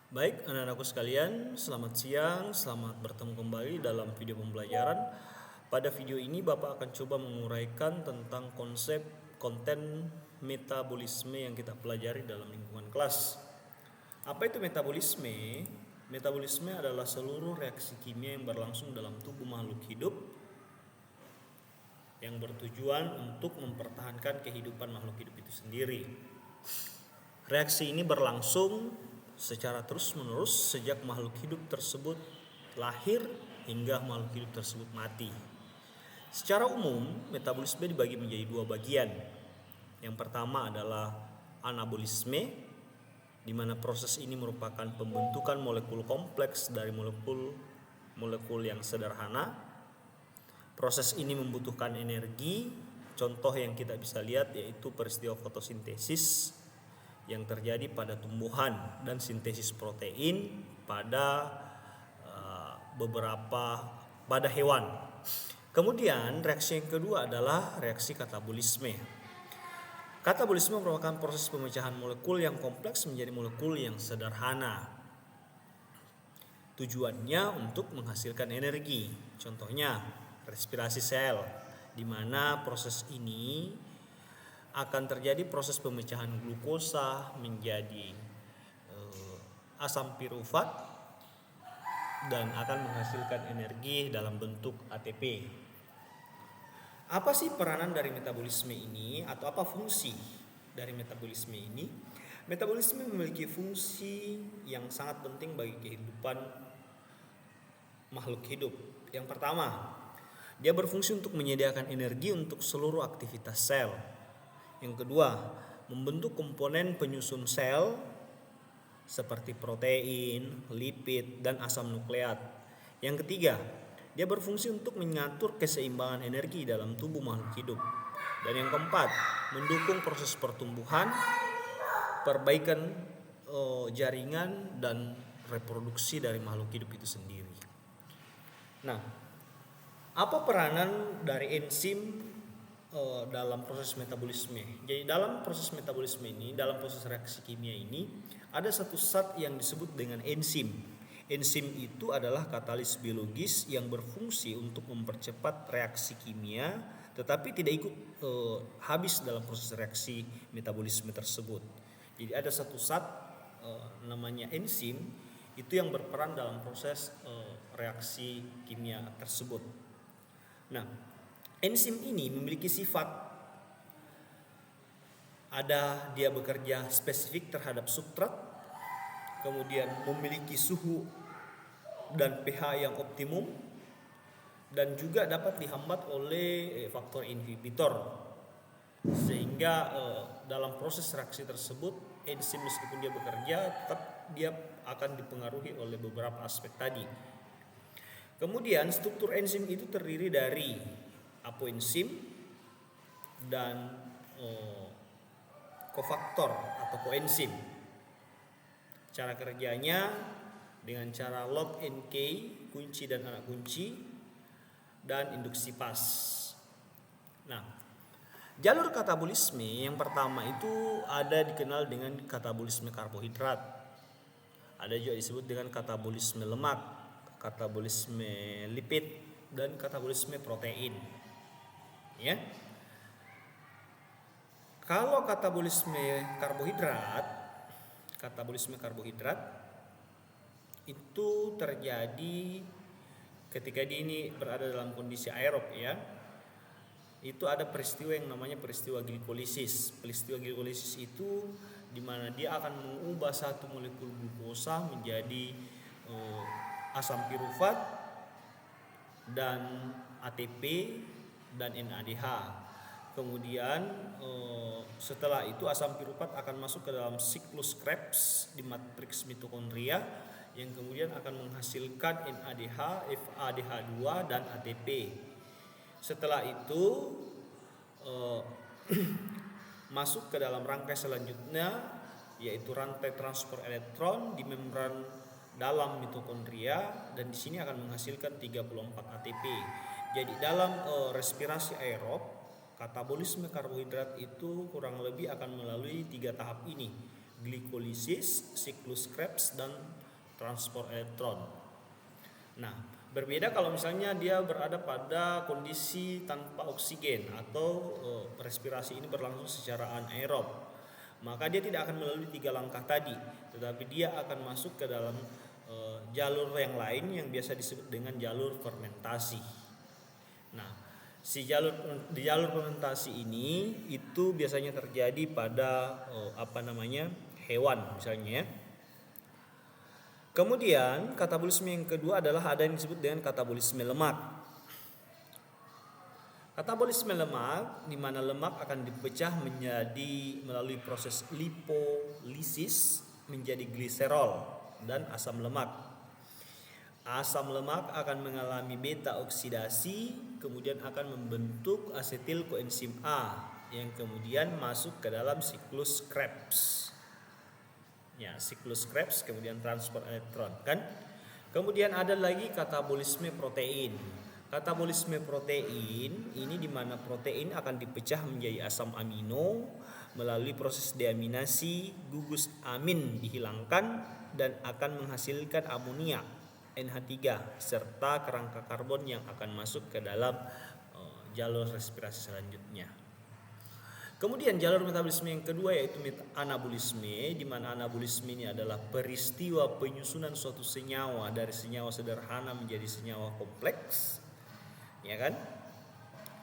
Baik, anak-anakku sekalian, selamat siang, selamat bertemu kembali dalam video pembelajaran. Pada video ini Bapak akan coba menguraikan tentang konsep konten metabolisme yang kita pelajari dalam lingkungan kelas. Apa itu metabolisme? Metabolisme adalah seluruh reaksi kimia yang berlangsung dalam tubuh makhluk hidup yang bertujuan untuk mempertahankan kehidupan makhluk hidup itu sendiri. Reaksi ini berlangsung secara terus-menerus sejak makhluk hidup tersebut lahir hingga makhluk hidup tersebut mati. Secara umum, metabolisme dibagi menjadi dua bagian. Yang pertama adalah anabolisme, di mana proses ini merupakan pembentukan molekul kompleks dari molekul yang sederhana. Proses ini membutuhkan energi. Contoh yang kita bisa lihat yaitu peristiwa fotosintesis yang terjadi pada tumbuhan dan sintesis protein pada pada hewan. Kemudian reaksi yang kedua adalah reaksi katabolisme. Katabolisme merupakan proses pemecahan molekul yang kompleks menjadi molekul yang sederhana. Tujuannya untuk menghasilkan energi. Contohnya respirasi sel, di mana proses ini akan terjadi proses pemecahan glukosa menjadi asam pirufat dan akan menghasilkan energi dalam bentuk ATP. Apa sih peranan dari metabolisme ini atau apa fungsi dari metabolisme ini? Metabolisme memiliki fungsi yang sangat penting bagi kehidupan makhluk hidup. Yang pertama, dia berfungsi untuk menyediakan energi untuk seluruh aktivitas sel. Yang kedua, membentuk komponen penyusun sel seperti protein, lipid, dan asam nukleat. Yang ketiga, dia berfungsi untuk mengatur keseimbangan energi dalam tubuh makhluk hidup. Dan yang keempat, mendukung proses pertumbuhan, perbaikan jaringan, dan reproduksi dari makhluk hidup itu sendiri. Nah, apa peranan dari enzim dalam proses metabolisme? Jadi dalam proses metabolisme ini, dalam proses reaksi kimia ini, ada satu zat yang disebut dengan enzim. Enzim itu adalah katalis biologis yang berfungsi untuk mempercepat reaksi kimia, tetapi tidak ikut habis dalam proses reaksi metabolisme tersebut. Jadi ada satu zat namanya enzim itu yang berperan dalam proses reaksi kimia tersebut. Nah, enzim ini memiliki sifat dia bekerja spesifik terhadap substrat, kemudian memiliki suhu dan pH yang optimum, dan juga dapat dihambat oleh faktor inhibitor, sehingga dalam proses reaksi tersebut enzim meskipun dia bekerja tetap dia akan dipengaruhi oleh beberapa aspek tadi. Kemudian struktur enzim itu terdiri dari apoenzim dan kofaktor atau koenzim. Cara kerjanya dengan cara lock and key, kunci dan anak kunci, dan induksi pas. Nah, jalur katabolisme yang pertama itu ada dikenal dengan katabolisme karbohidrat. Ada juga disebut dengan katabolisme lemak, katabolisme lipid, dan katabolisme protein. Ya. Kalau katabolisme karbohidrat itu terjadi ketika dia ini berada dalam kondisi aerob, ya. Itu ada peristiwa yang namanya peristiwa glikolisis. Peristiwa glikolisis itu di mana dia akan mengubah satu molekul glukosa menjadi asam pirufat dan ATP dan NADH. Kemudian setelah itu asam pirufat akan masuk ke dalam siklus Krebs di matriks mitokondria yang kemudian akan menghasilkan NADH, FADH2 dan ATP. Setelah itu masuk ke dalam rangkai selanjutnya yaitu rantai transport elektron di membran dalam mitokondria, dan di sini akan menghasilkan 34 ATP. Jadi dalam respirasi aerob, katabolisme karbohidrat itu kurang lebih akan melalui 3 tahap ini. glikolisis, siklus Krebs, dan transport elektron. Nah, berbeda kalau misalnya dia berada pada kondisi tanpa oksigen atau respirasi ini berlangsung secara anaerob, maka dia tidak akan melalui 3 langkah tadi, tetapi dia akan masuk ke dalam jalur yang lain yang biasa disebut dengan jalur fermentasi. Nah, di jalur fermentasi ini itu biasanya terjadi pada hewan misalnya ya. Kemudian katabolisme yang kedua adalah ada yang disebut dengan katabolisme lemak. Katabolisme lemak di mana lemak akan dipecah menjadi melalui proses lipolisis menjadi gliserol dan asam lemak. Asam lemak akan mengalami beta oksidasi, kemudian akan membentuk asetil koenzim A yang kemudian masuk ke dalam siklus Krebs. Ya, siklus Krebs kemudian transport elektron kan. Kemudian ada lagi katabolisme protein. Katabolisme protein ini di mana protein akan dipecah menjadi asam amino melalui proses deaminasi, gugus amin dihilangkan dan akan menghasilkan amonia NH3 serta kerangka karbon yang akan masuk ke dalam jalur respirasi selanjutnya. Kemudian jalur metabolisme yang kedua yaitu anabolisme, di mana anabolisme ini adalah peristiwa penyusunan suatu senyawa dari senyawa sederhana menjadi senyawa kompleks. Ya kan?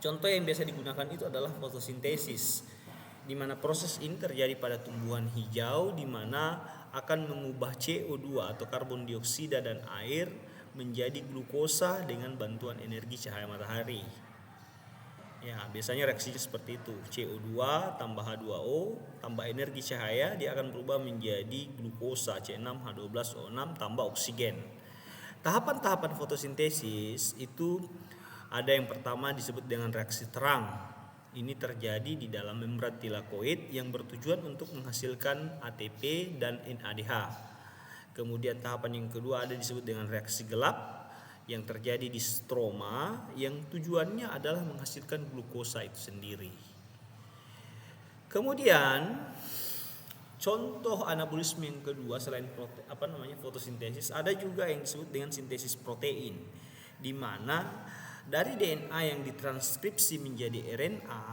Contoh yang biasa digunakan itu adalah fotosintesis, di mana proses ini terjadi pada tumbuhan hijau, di mana akan mengubah CO2 atau karbon dioksida dan air menjadi glukosa dengan bantuan energi cahaya matahari. Ya, biasanya reaksinya seperti itu. CO2 tambah H2O tambah energi cahaya, dia akan berubah menjadi glukosa C6H12O6 tambah oksigen. Tahapan-tahapan fotosintesis itu ada yang pertama disebut dengan reaksi terang. Ini terjadi di dalam membran tilakoid yang bertujuan untuk menghasilkan ATP dan NADH. Kemudian tahapan yang kedua ada disebut dengan reaksi gelap yang terjadi di stroma yang tujuannya adalah menghasilkan glukosa itu sendiri. Kemudian contoh anabolisme yang kedua selain fotosintesis ada juga yang disebut dengan sintesis protein, di mana dari DNA yang ditranskripsi menjadi RNA,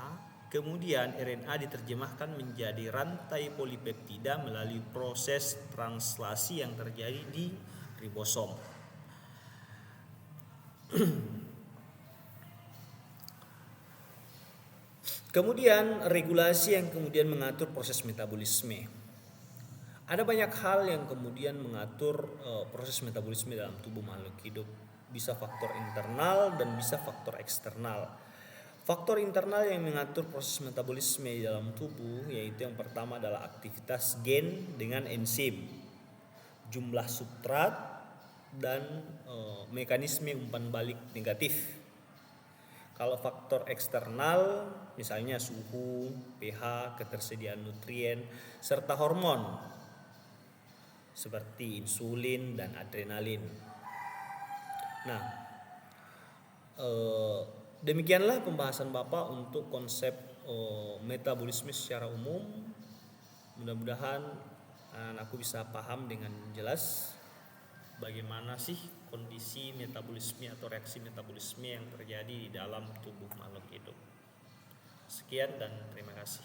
kemudian RNA diterjemahkan menjadi rantai polipeptida melalui proses translasi yang terjadi di ribosom. Kemudian regulasi yang kemudian mengatur proses metabolisme. Ada banyak hal yang kemudian mengatur proses metabolisme dalam tubuh makhluk hidup. Bisa faktor internal dan bisa faktor eksternal. Faktor internal yang mengatur proses metabolisme di dalam tubuh yaitu yang pertama adalah aktivitas gen dengan enzim, jumlah substrat, dan mekanisme umpan balik negatif. Kalau faktor eksternal misalnya suhu, pH, ketersediaan nutrien, serta hormon seperti insulin dan adrenalin. Nah, demikianlah pembahasan Bapak untuk konsep metabolisme secara umum. Mudah-mudahan aku bisa paham dengan jelas bagaimana sih kondisi metabolisme atau reaksi metabolisme yang terjadi di dalam tubuh makhluk hidup. Sekian dan terima kasih.